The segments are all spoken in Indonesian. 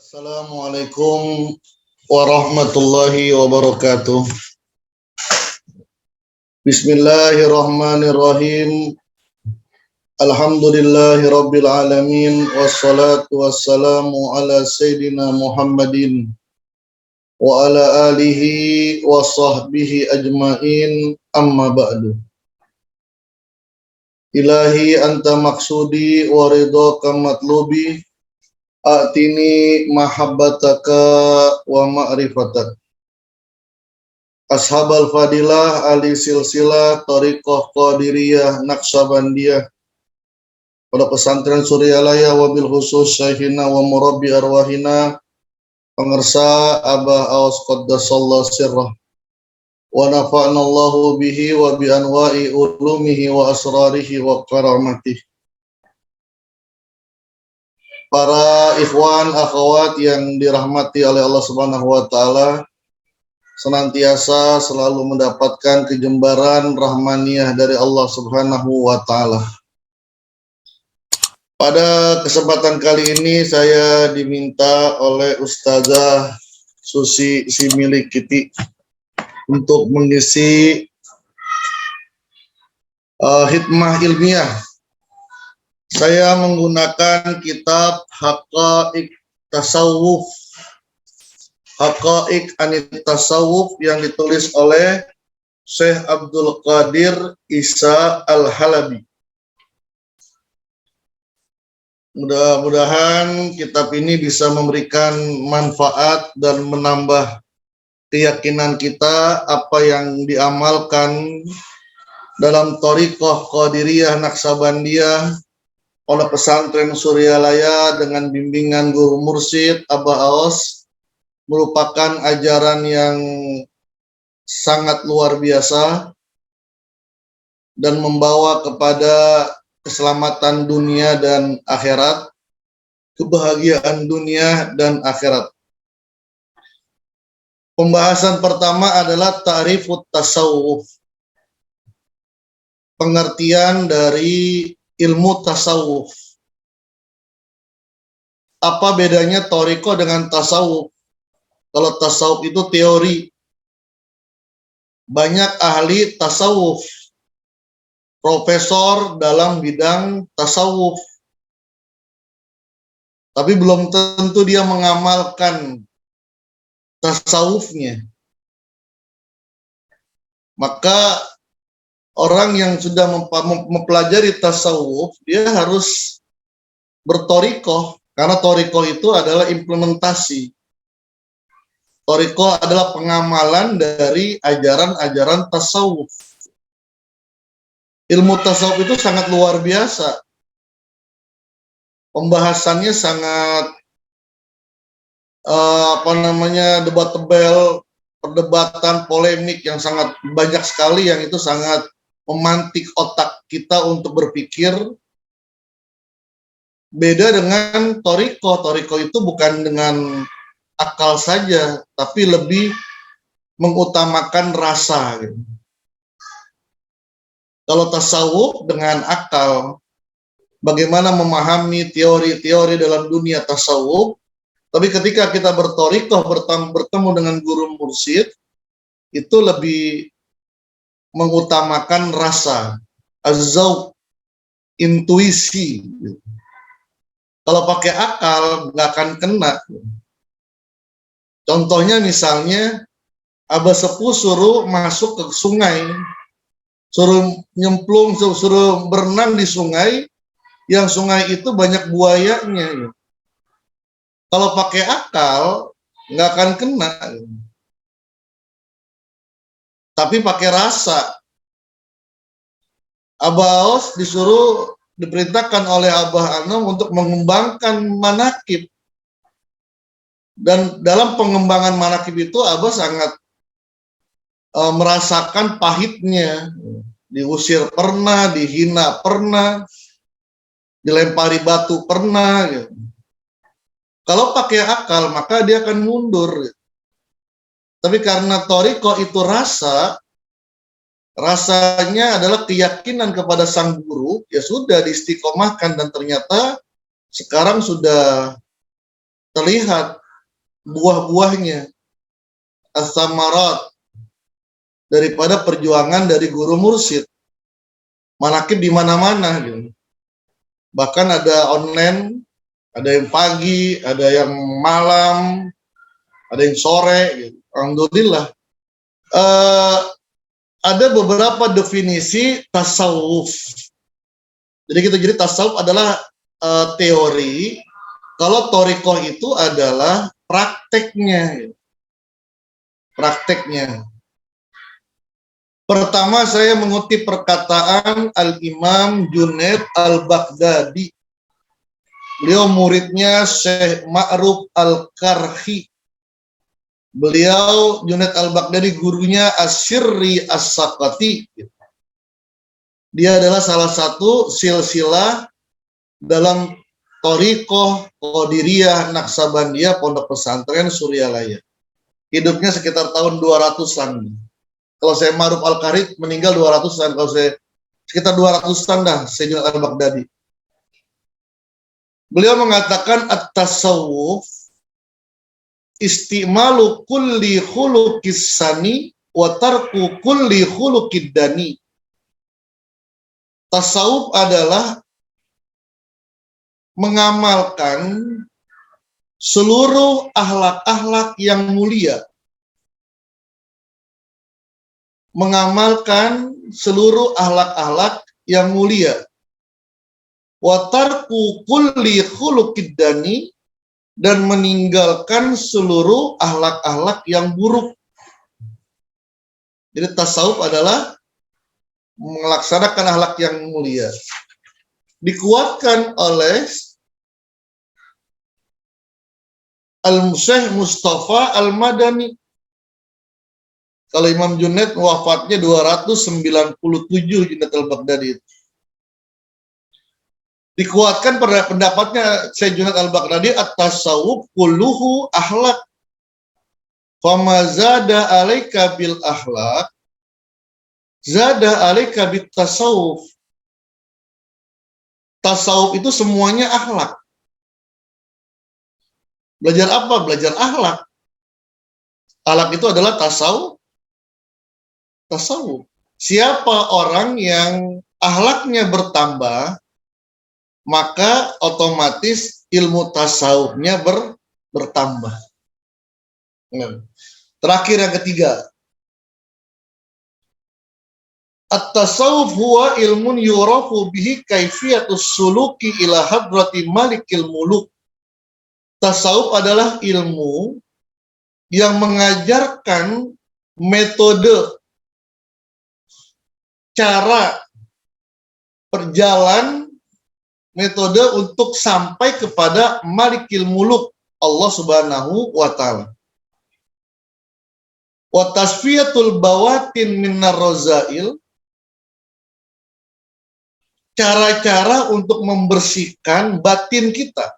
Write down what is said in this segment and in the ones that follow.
Assalamualaikum warahmatullahi wabarakatuh. Bismillahirrahmanirrahim. Alhamdulillahi rabbil alamin. Wassalatu wassalamu ala sayyidina Muhammadin wa ala alihi wa sahbihi ajmain, amma ba'du. Ilahi anta maksudi wa ridhaka matlubi, atini mahabbataka wa ma'rifatak. Ashabal fadilah ali silsilah tariqah qadiriyah naqsabandiyah pada pesantren Suryalaya, wabil khusus syekhina wa murabbi arwahina pengersa Abah Aos qaddasallahu sirrah wa nafa'nallahu bihi wa bi anwa'i ulumihi wa asrarihi wa karamatihi. Para ikhwan akhwat yang dirahmati oleh Allah Subhanahu wa taala, senantiasa selalu mendapatkan kejembaran rahmaniyah dari Allah Subhanahu wa taala. Pada kesempatan kali ini saya diminta oleh Ustazah Susi Similikiti untuk mengisi hikmah ilmiah. Saya menggunakan kitab Haqa'iq Tasawuf, Haqa'iq Anit Tasawuf yang ditulis oleh Syekh Abdul Qadir Isa Al-Halabi. Mudah-mudahan kitab ini bisa memberikan manfaat dan menambah keyakinan kita apa yang diamalkan dalam thariqah Qadiriyah Naqsabandiyah oleh pesantren Suryalaya dengan bimbingan guru mursyid Abah Aos merupakan ajaran yang sangat luar biasa dan membawa kepada keselamatan dunia dan akhirat, kebahagiaan dunia dan akhirat. Pembahasan pertama adalah ta'rifut tasawuf, pengertian dari ilmu tasawuf. Apa bedanya thariqah dengan tasawuf? Kalau tasawuf itu teori, banyak ahli tasawuf, profesor dalam bidang tasawuf, tapi belum tentu dia mengamalkan tasawufnya. Maka orang yang sudah mempelajari tasawuf, dia harus berthariqah, karena thariqah itu adalah implementasi. Thariqah adalah pengamalan dari ajaran-ajaran tasawuf. Ilmu tasawuf itu sangat luar biasa. Pembahasannya sangat debatable, perdebatan, polemik yang sangat banyak sekali, yang itu sangat memantik otak kita untuk berpikir. Beda dengan thariqah. Thariqah itu bukan dengan akal saja, tapi lebih mengutamakan rasa. Kalau tasawuf dengan akal, bagaimana memahami teori-teori dalam dunia tasawuf. Tapi ketika kita berthariqah, bertemu dengan guru mursyid, itu lebih mengutamakan rasa, az-zauq, intuisi. Kalau pakai akal nggak akan kena. Contohnya misalnya Abah Sepuh suruh masuk ke sungai, suruh nyemplung, suruh berenang di sungai, yang sungai itu banyak buayanya. Kalau pakai akal nggak akan kena. Tapi pakai rasa. Abah Aos diperintahkan oleh Abah Anom untuk mengembangkan manakib. Dan dalam pengembangan manakib itu Abah sangat merasakan pahitnya. Diusir pernah, dihina pernah, dilempari batu pernah. Gitu. Kalau pakai akal, maka dia akan mundur. Tapi karena thariqah itu rasanya adalah keyakinan kepada sang guru, ya sudah diistiqomahkan, dan ternyata sekarang sudah terlihat buah-buahnya, as-samarat, daripada perjuangan dari guru mursyid. Manakib di mana-mana gitu. Bahkan ada online, ada yang pagi, ada yang malam, ada yang sore gitu. Alhamdulillah. Ada beberapa definisi tasawuf. Jadi tasawuf adalah teori, kalau thoriqoh itu adalah prakteknya. Prakteknya. Pertama saya mengutip perkataan Al-Imam Junaid Al-Baghdadi. Beliau muridnya Syekh Ma'ruf Al-Karhi. Beliau Junaid Al-Baghdadi gurunya As-Sirri As-Sakati. Dia adalah salah satu silsilah dalam thoriqoh Qadiriyah Naksabandiyah Pondok Pesantren Suryalaya. Hidupnya sekitar tahun 200-an. Kalau saya Ma'ruf Al-Karhi meninggal 200-an, kalau saya sekitar 200-an dah, saya Junaid Al-Baghdadi. Beliau mengatakan at-tasawuf istimalu kulli khuluqis sani wa tarku kulli khuluqid dani. Tasawuf adalah mengamalkan seluruh akhlak-akhlak yang mulia. Mengamalkan seluruh akhlak-akhlak yang mulia. Wa tarku kulli khuluqid dani, dan meninggalkan seluruh akhlak-akhlak yang buruk. Jadi tasawuf adalah melaksanakan akhlak yang mulia. Dikuatkan oleh Al-Syekh Mustafa Al-Madani. Kalau Imam Junaid wafatnya 297 Junaid Al-Baghdadi. Dikuatkan pada pendapatnya Syekh Junaid Al-Baghdadi, at-tasawuf kulluhu akhlak. Fama zada alaika bil akhlak, zada alaika bit tasawuf. Tasawuf itu semuanya akhlak. Belajar apa? Belajar akhlak. Akhlak itu adalah tasawuf. Tasawuf. Siapa orang yang akhlaknya bertambah, maka otomatis ilmu tasawufnya bertambah. Terakhir yang ketiga, at-tasawuf huwa ilmun yurafu bihi kaifiyatus suluki ila hadrati malikil muluk. Tasawuf adalah ilmu yang mengajarkan metode, cara perjalanan, metode untuk sampai kepada malikil muluk, Allah Subhanahu wa ta'ala. Wa tasfiyatul bawatin minar rozail, cara-cara untuk membersihkan batin kita,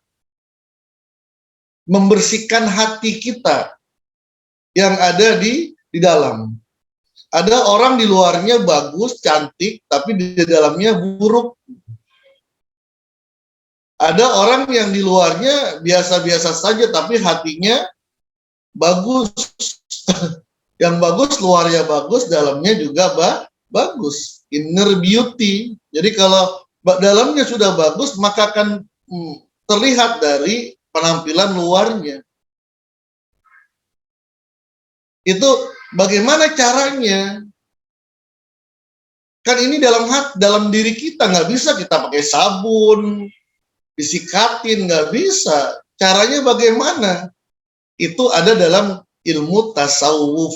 membersihkan hati kita yang ada di dalam. Ada orang di luarnya bagus, cantik, tapi di dalamnya buruk. Ada orang yang di luarnya biasa-biasa saja, tapi hatinya bagus. Yang bagus, luarnya bagus, dalamnya juga bagus. Inner beauty. Jadi kalau dalamnya sudah bagus, maka akan terlihat dari penampilan luarnya. Itu bagaimana caranya? Kan ini dalam diri kita, nggak bisa kita pakai sabun, disikatin, nggak bisa. Caranya bagaimana? Itu ada dalam ilmu tasawuf.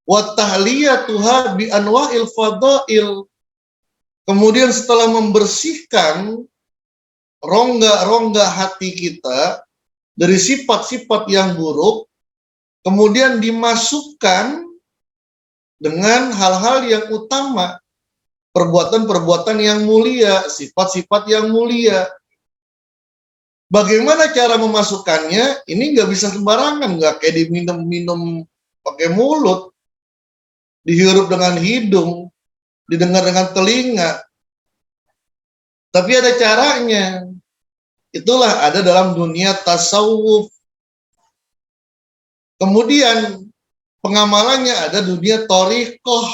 Wa tahliyatuha bi anwa'il fadail. Kemudian setelah membersihkan rongga-rongga hati kita dari sifat-sifat yang buruk, kemudian dimasukkan dengan hal-hal yang utama, perbuatan-perbuatan yang mulia, sifat-sifat yang mulia. Bagaimana cara memasukkannya? Ini nggak bisa sembarangan, nggak kayak diminum-minum pakai mulut, dihirup dengan hidung, didengar dengan telinga. Tapi ada caranya. Itulah ada dalam dunia tasawuf. Kemudian pengamalannya ada dunia thariqah.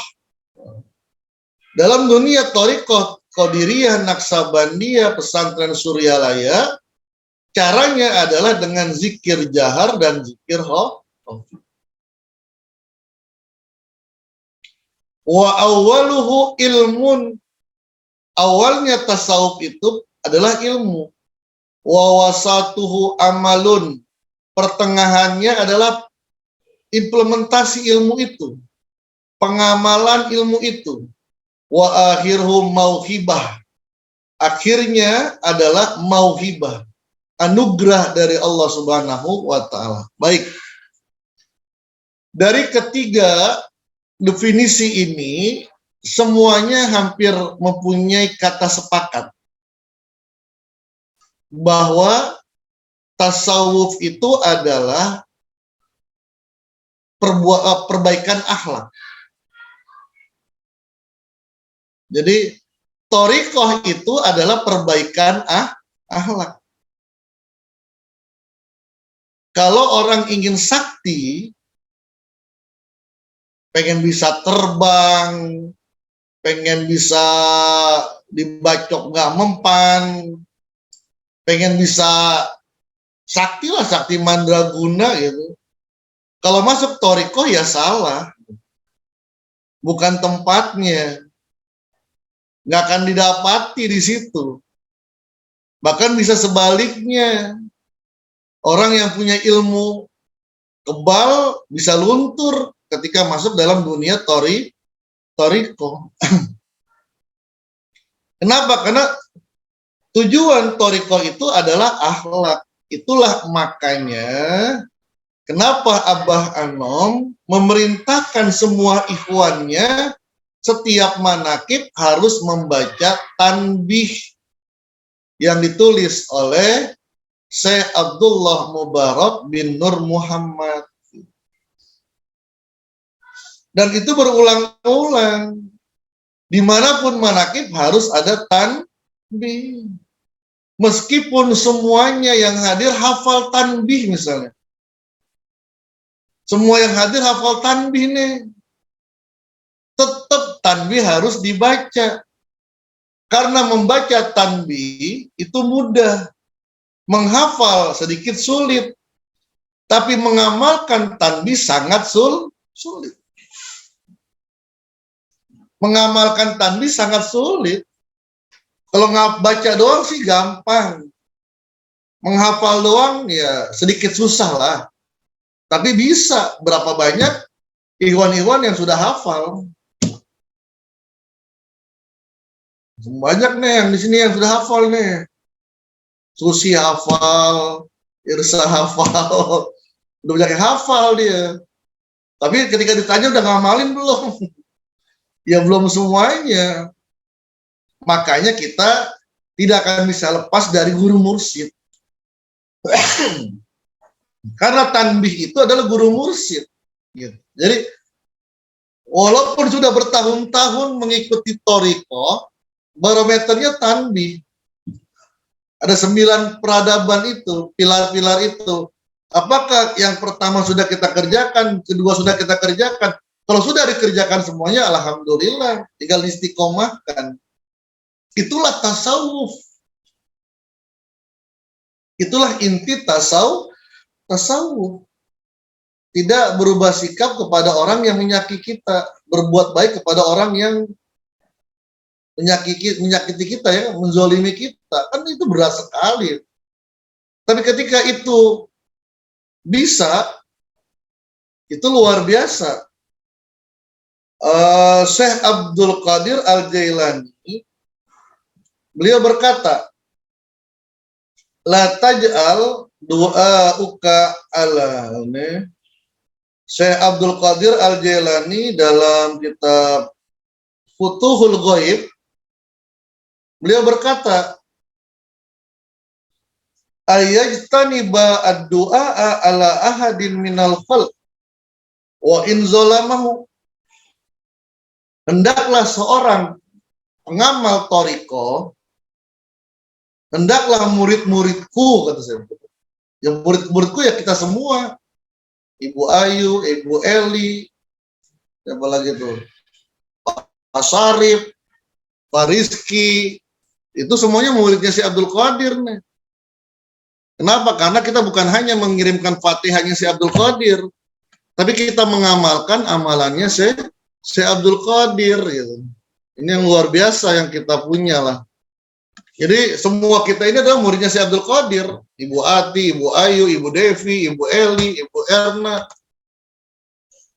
Dalam dunia thariqah, Qadiriyah, Naksabandiyah, pesantren Suryalaya, caranya adalah dengan zikir jahar dan zikir khafi. Wa awwaluhu ilmun. Awalnya tasawuf itu adalah ilmu. Wa wasatuhu amalun. Pertengahannya adalah implementasi ilmu itu. Pengamalan ilmu itu. Wa akhirhu mauhibah. Akhirnya adalah mauhibah. Anugerah dari Allah Subhanahu wa Ta'ala. Baik. Dari ketiga definisi ini, semuanya hampir mempunyai kata sepakat bahwa tasawuf itu adalah perbaikan akhlak. Jadi thariqah itu adalah perbaikan akhlak. Kalau orang ingin sakti, pengen bisa terbang, pengen bisa dibacok nggak mempan, pengen bisa sakti lah, sakti mandraguna gitu. Kalau masuk thariqah ya salah, bukan tempatnya, nggak akan didapati di situ. Bahkan bisa sebaliknya, orang yang punya ilmu kebal bisa luntur ketika masuk dalam dunia thariqah. Kenapa? Karena tujuan thariqah itu adalah akhlak. Itulah makanya kenapa Abah Anom memerintahkan semua ikhwannya setiap manakib harus membaca tanbih yang ditulis oleh Syekh Abdullah Mubarak bin Nur Muhammad. Dan itu berulang-ulang. Dimanapun manakib harus ada tanbih. Meskipun semuanya yang hadir hafal tanbih misalnya. Semua yang hadir hafal tanbih nih. Tetap tanbih harus dibaca. Karena membaca tanbih itu mudah. Menghafal sedikit sulit. Tapi mengamalkan tanbih sangat sulit. Mengamalkan tanbih sangat sulit. Kalau baca doang sih gampang. Menghafal doang ya sedikit susah lah. Tapi bisa. Berapa banyak ikhwan-ikhwan yang sudah hafal. Banyak nih yang di sini yang sudah hafal nih. Susi hafal, Irsa hafal, udah banyak yang hafal dia. Tapi ketika ditanya udah ngamalin belum? Ya belum semuanya. Makanya kita tidak akan bisa lepas dari guru mursyid. Karena tanbih itu adalah guru mursyid. Gitu. Jadi walaupun sudah bertahun-tahun mengikuti thariqah, barometernya tanbih. Ada 9 peradaban itu, pilar-pilar itu. Apakah yang pertama sudah kita kerjakan, kedua sudah kita kerjakan? Kalau sudah dikerjakan semuanya, alhamdulillah, tinggal istiqomahkan. Itulah tasawuf. Itulah inti tasawuf. Tidak berubah sikap kepada orang yang menyakiti kita, berbuat baik kepada orang yang menyakiti kita, ya, menzolimi kita, kan itu berat sekali. Tapi ketika itu bisa, itu luar biasa. Syekh Abdul Qadir Al-Jailani, beliau berkata, la taj'al du'auka ala. Syekh Abdul Qadir Al-Jailani dalam kitab Futuhul Ghaib, beliau berkata, ayajtaniba ad-du'a ala ahadin minal khalq wa in zalamahu. Hendaklah seorang pengamal thariqah Hendaklah murid-muridku, kata saya. Yang murid-muridku ya kita semua. Ibu Ayu, Ibu Eli, siapa lagi tuh? Pak Syarif, Pak Rizky, itu semuanya muridnya si Abdul Qadir nih. Kenapa? Karena kita bukan hanya mengirimkan Fatihahnya si Abdul Qadir, tapi kita mengamalkan amalannya si Abdul Qadir. Gitu. Ini yang luar biasa yang kita punya lah. Jadi semua kita ini adalah muridnya si Abdul Qadir. Ibu Ati, Ibu Ayu, Ibu Devi, Ibu Eli, Ibu Erna,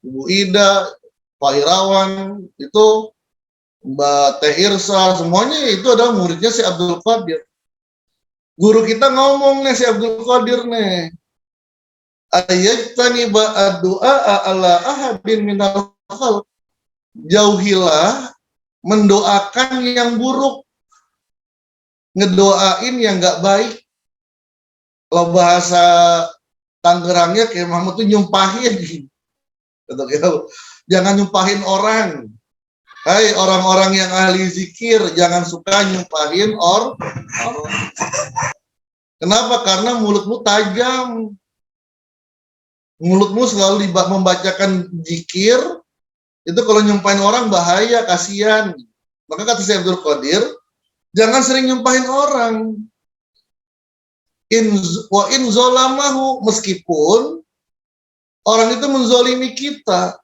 Ibu Ida, Pak Irawan, itu Mbak Teh Irsa, semuanya itu adalah muridnya si Abdul Qadir. Guru kita ngomong nih si Abdul Qadir nih. Ayatani ba'ad-du'a ala ahadin minal khalq. Jauhilah mendoakan yang buruk. Ngedoain yang nggak baik. Kalau bahasa Tangerangnya kayak Mahmud tuh nyumpahin. Jangan nyumpahin orang. Hai orang-orang yang ahli zikir, jangan suka nyumpahin orang. Kenapa? Karena mulutmu tajam. Mulutmu selalu membacakan zikir, itu kalau nyumpahin orang bahaya, kasihan. Maka kata Syekh Abdul Qadir, jangan sering nyumpahin orang. Wa in zolamahu, meskipun orang itu menzolimi kita.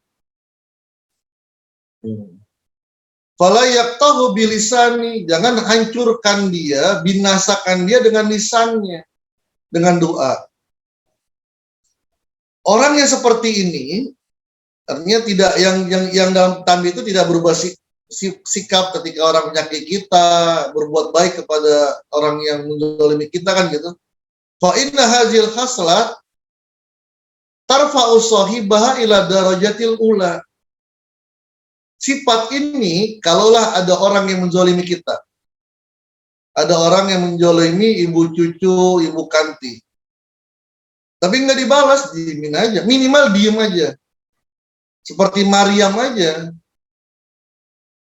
Fala yaqtahu bilisani, jangan hancurkan dia, binasakan dia dengan lisannya, dengan doa. Orang yang seperti ini artinya tidak yang dalam tanda itu tidak berubah sikap ketika orang menyakiti kita, berbuat baik kepada orang yang menzalimi kita kan gitu. Fa inna hazil khaslat tarfa'u sahibaha ila darajatil ula. Sifat ini, kalaulah ada orang yang menzalimi kita, ada orang yang menzalimi ibu cucu, ibu Kanti, tapi nggak dibalas, diemin aja, minimal diem aja, seperti Maryam aja.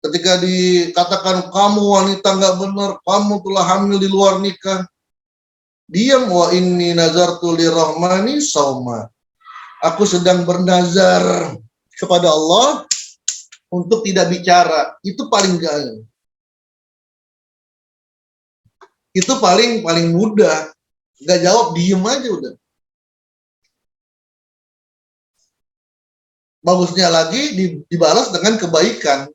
Ketika dikatakan kamu wanita nggak benar, kamu telah hamil di luar nikah, diam. Wa inni nazartu lirrahmani sauma. Aku sedang bernazar kepada Allah untuk tidak bicara. Itu paling gak. Itu paling mudah. Nggak jawab, diem aja udah. Bagusnya lagi dibalas dengan kebaikan.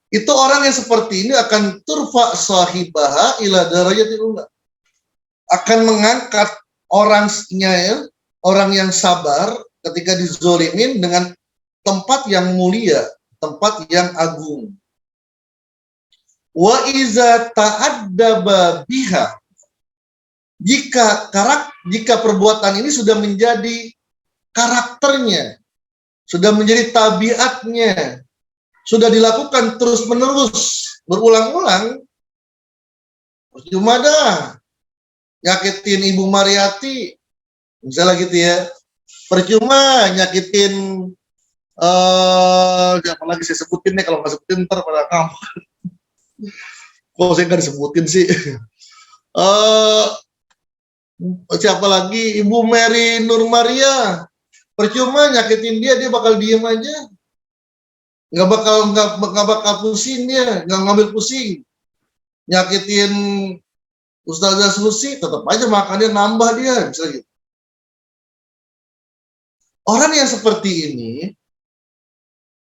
Itu orang yang seperti ini akan turfa sahibaha ila darajatil ula. Akan mengangkat orangnya ya, orang yang sabar ketika dizolimin dengan tempat yang mulia, tempat yang agung. Wa iza ta'addaba biha. Jika perbuatan ini sudah menjadi karakternya, sudah menjadi tabiatnya, sudah dilakukan terus-menerus, berulang-ulang, cuma dah nyakitin Ibu Mariati, misalnya gitu ya, percuma nyakitin siapa lagi saya sebutin nih, kalau nggak sebutin ntar pada kamu. Kok saya nggak disebutin sih? Siapa lagi? Ibu Mary Nur Maria. Percuma nyakitin dia bakal diem aja. Nggak bakal pusing dia, nggak ngambil pusing. Nyakitin Ustazah Susi, tetap aja makannya nambah dia, misalnya gitu. Orang yang seperti ini,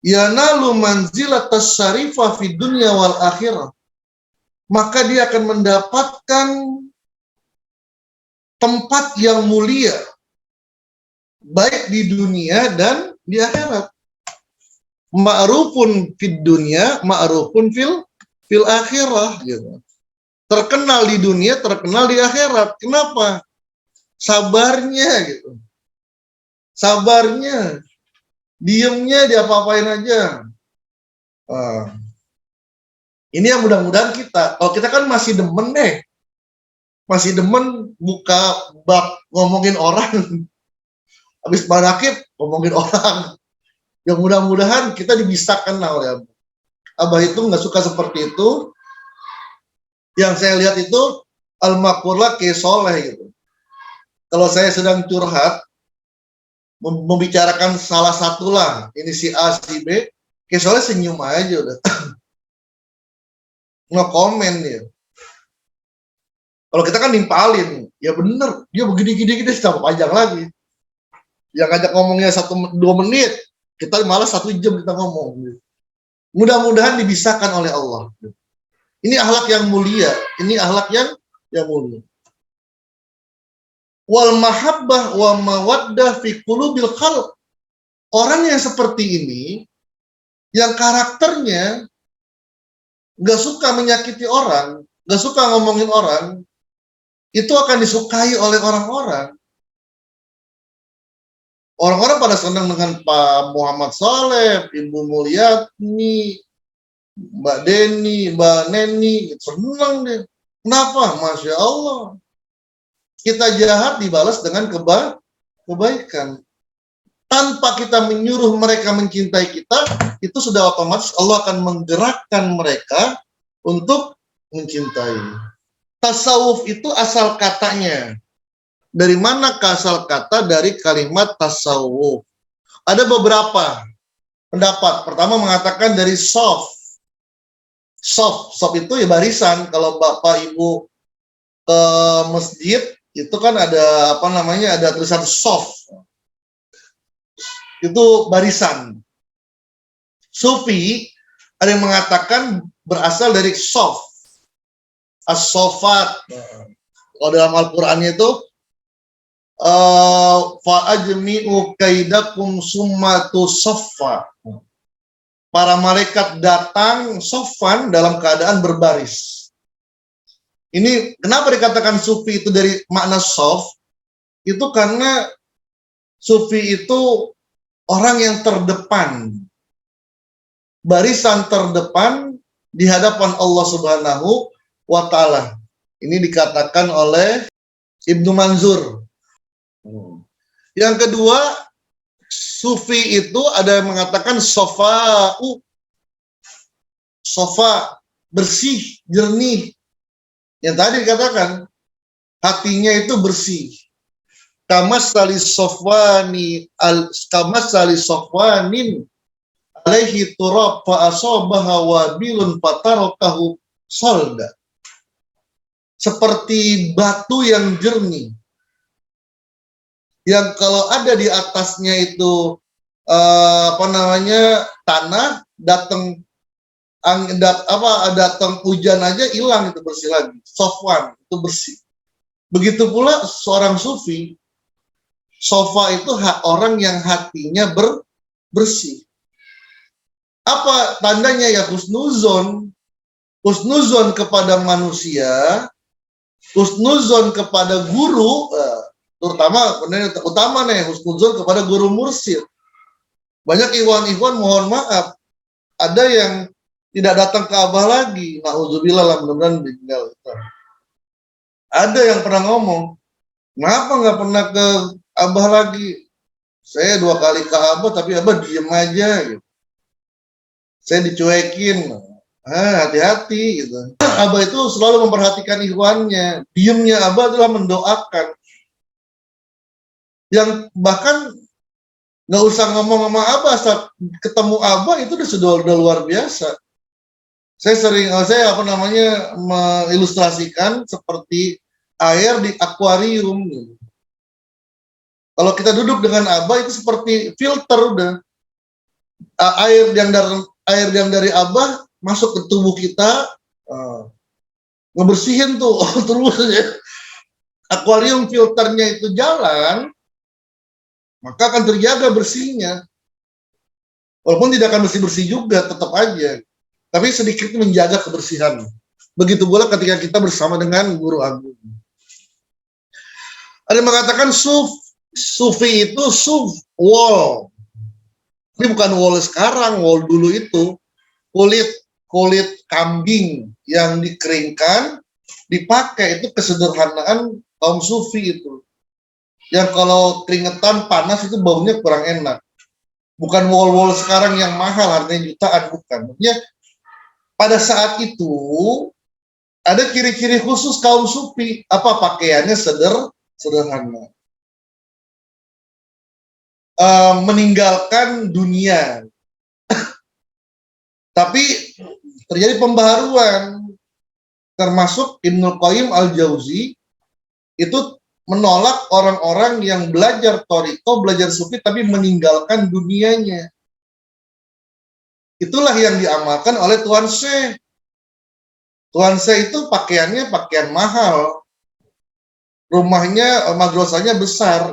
yanalu manzilatas syarifah fid dunya wal akhirah, maka dia akan mendapatkan tempat yang mulia, baik di dunia dan di akhirat. Ma'rufun fid dunya, ma'rufun fil akhirah, gitu. Terkenal di dunia, terkenal di akhirat. Kenapa? Sabarnya, gitu. Sabarnya, diemnya diapa-apain aja. Ini yang mudah-mudahan kita. Kalau kita kan masih demen deh, masih demen buka bab ngomongin orang. Habis barakib ngomongin orang. Yang mudah-mudahan kita dibisakan lah oleh Abah. Abah itu nggak suka seperti itu. Yang saya lihat itu al-maqurlah kayak soleh gitu. Kalau saya sedang curhat, membicarakan salah satu lah, ini si A, si B, kayak soleh senyum aja udah. Nggak komen dia. Kalau kita kan nimpalin, ya bener, dia begini-gini tambah panjang lagi. Yang ngajak ngomongnya 1-2 menit, kita malah 1 jam kita ngomong. Mudah-mudahan dibisahkan oleh Allah. Ini akhlak yang mulia, ini akhlak yang mulia. Wal mahabbah wa mawaddah fi qulubil khalq. Orang yang seperti ini, yang karakternya nggak suka menyakiti orang, nggak suka ngomongin orang, itu akan disukai oleh orang-orang. Orang-orang pada senang dengan Pak Muhammad Saleh, Ibu Mulyani, Mbak Deni, Mbak Neni, senang deh. Kenapa? Masya Allah. Kita jahat dibalas dengan kebaikan. Tanpa kita menyuruh mereka mencintai kita, itu sudah otomatis Allah akan menggerakkan mereka untuk mencintai. Tasawuf itu asal katanya. Dari mana asal kata dari kalimat tasawuf? Ada beberapa pendapat. Pertama mengatakan dari soft. Soft itu ya barisan. Kalau Bapak Ibu ke masjid itu kan ada apa namanya, ada tulisan soft. Itu barisan. Sufi ada yang mengatakan berasal dari soft. As-sofat. Kalau dalam Al-Qur'annya itu fa'ajmi'u kaidakum summatu soffa. Para malaikat datang sofan dalam keadaan berbaris. Ini kenapa dikatakan sufi itu dari makna soft? Itu karena sufi itu orang yang terdepan. Barisan terdepan di hadapan Allah Subhanahu wa Ta'ala. Ini dikatakan oleh Ibnu Manzur. Yang kedua, sufi itu ada yang mengatakan sofa'u. Sofa, bersih, jernih. Yang tadi dikatakan, hatinya itu bersih. Kamasali sofwanin alaihi turab fa asabaha wabilun fatarakahu solda. Seperti batu yang jernih, yang kalau ada di atasnya itu tanah, datang hujan aja hilang, itu bersih lagi. Sofwan itu bersih. Begitu pula seorang sufi, sofa itu orang yang hatinya bersih. Apa tandanya? Ya husnuzon. Husnuzon kepada manusia, husnuzon kepada guru, terutama utama nih husnuzon kepada guru mursyid. Banyak ikhwan mohon maaf, ada yang tidak datang ke Abah lagi. Nauzubillah, mudah-mudahan ditinggal. Ada yang pernah ngomong, kenapa nggak pernah ke Abah lagi? Saya 2 kali ke Abah tapi Abah diem aja gitu. Saya dicuekin. Hati-hati gitu. Abah itu selalu memperhatikan ikhwannya. Diemnya Abah adalah mendoakan. Yang bahkan nggak usah ngomong sama Abah, saat ketemu Abah itu sudah luar biasa. Saya mengilustrasikan seperti air di akuarium. Kalau kita duduk dengan Abah itu seperti filter udah. Air yang dari Abah masuk ke tubuh kita, ngebersihin tuh terus ya. Akuarium filternya itu jalan, maka akan terjaga bersihnya. Walaupun tidak akan bersih-bersih juga, tetap aja. Tapi sedikit menjaga kebersihan. Begitu pula ketika kita bersama dengan guru agung. Ada yang mengatakan sufi itu wall. Ini bukan wall sekarang, wall dulu itu. Kulit kambing yang dikeringkan, dipakai, itu kesederhanaan kaum sufi itu. Yang kalau keringetan panas itu baunya kurang enak. Bukan wall sekarang yang mahal harganya jutaan, bukan. Maksudnya pada saat itu Ada ciri-ciri khusus kaum sufi. Apa? Pakaiannya sederhana. Meninggalkan dunia. Tapi terjadi pembaharuan. Termasuk Ibnul Qayyim Al-Jauzi itu menolak orang-orang yang belajar thariqah, belajar sufi, tapi meninggalkan dunianya. Itulah yang diamalkan oleh Tuan Syekh. Tuan Syekh itu pakaiannya pakaian mahal. Rumahnya, madrasahnya besar.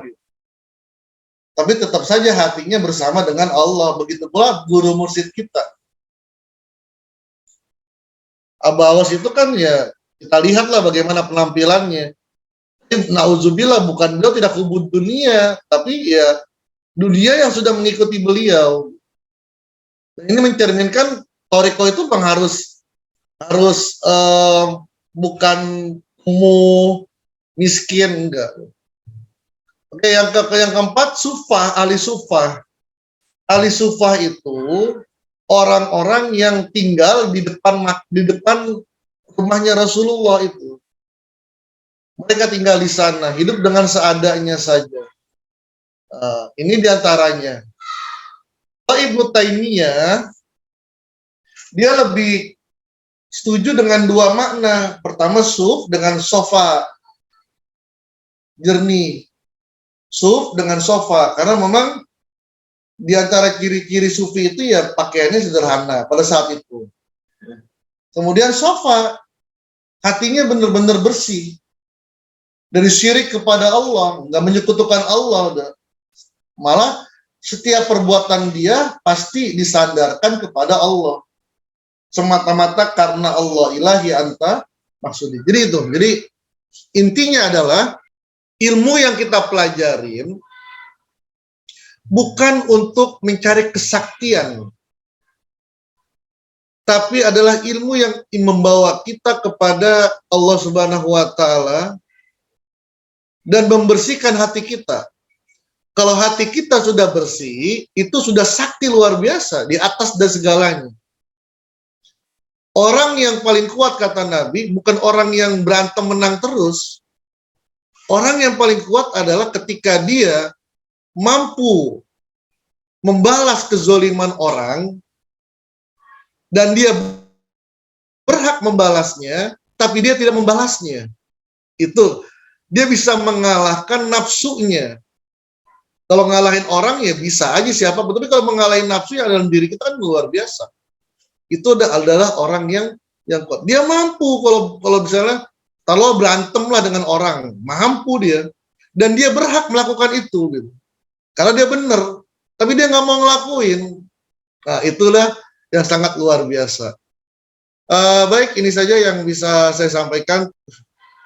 Tapi tetap saja hatinya bersama dengan Allah. Begitu pula guru mursyid kita. Abah Awas itu kan ya, kita lihatlah bagaimana penampilannya. Nauzubillah, bukan beliau tidak hubud dunia, tapi ya dunia yang sudah mengikuti beliau. Ini mencerminkan thariqah itu harus bukan miskin, enggak. Oke, yang keempat, sufah, ahli sufah. Ahli sufah itu orang-orang yang tinggal di depan rumahnya Rasulullah itu. Mereka tinggal di sana, hidup dengan seadanya saja. Ini diantaranya. Ibnu Taimiyah, dia lebih setuju dengan dua makna. Pertama, suf dengan sofa, jernih. Suf dengan sofa, karena memang di antara ciri-ciri sufi itu ya pakaiannya sederhana pada saat itu. Kemudian sofa, hatinya benar-benar bersih. Dari syirik kepada Allah, nggak menyekutukan Allah. Malah setiap perbuatan dia pasti disandarkan kepada Allah. Semata-mata karena Allah ilahi anta maksudnya. Jadi itu. Jadi intinya adalah ilmu yang kita pelajarin bukan untuk mencari kesaktian, tapi adalah ilmu yang membawa kita kepada Allah Subhanahu wa Ta'ala dan membersihkan hati kita. Kalau hati kita sudah bersih, itu sudah sakti luar biasa di atas dan segalanya. Orang yang paling kuat, kata Nabi, bukan orang yang berantem menang terus. Orang yang paling kuat adalah ketika dia mampu membalas kezoliman orang dan dia berhak membalasnya, tapi dia tidak membalasnya. Itu dia bisa mengalahkan nafsunya. Kalau ngalahin orang ya bisa aja siapapun, tapi kalau mengalahin nafsu yang dalam diri kita kan luar biasa. Itu adalah orang yang kuat. Dia mampu kalau misalnya kalau berantem lah dengan orang, mampu dia, dan dia berhak melakukan itu, gitu. Karena dia benar, tapi dia nggak mau ngelakuin. Nah, itulah yang sangat luar biasa. Baik, ini saja yang bisa saya sampaikan.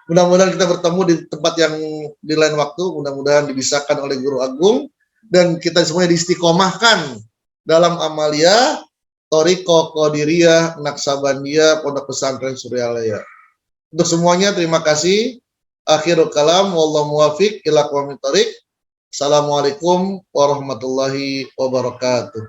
Mudah-mudahan kita bertemu di tempat yang di lain waktu, mudah-mudahan dibisahkan oleh Guru Agung, dan kita semuanya diistiqomahkan dalam amalia thariqah Qadiriyah Naksabandiyah Pondok Pesantren Suryalaya. Untuk semuanya terima kasih. Akhirul kalam, wallahu muwafiq ila aqwamit thariq. Assalamualaikum warahmatullahi wabarakatuh.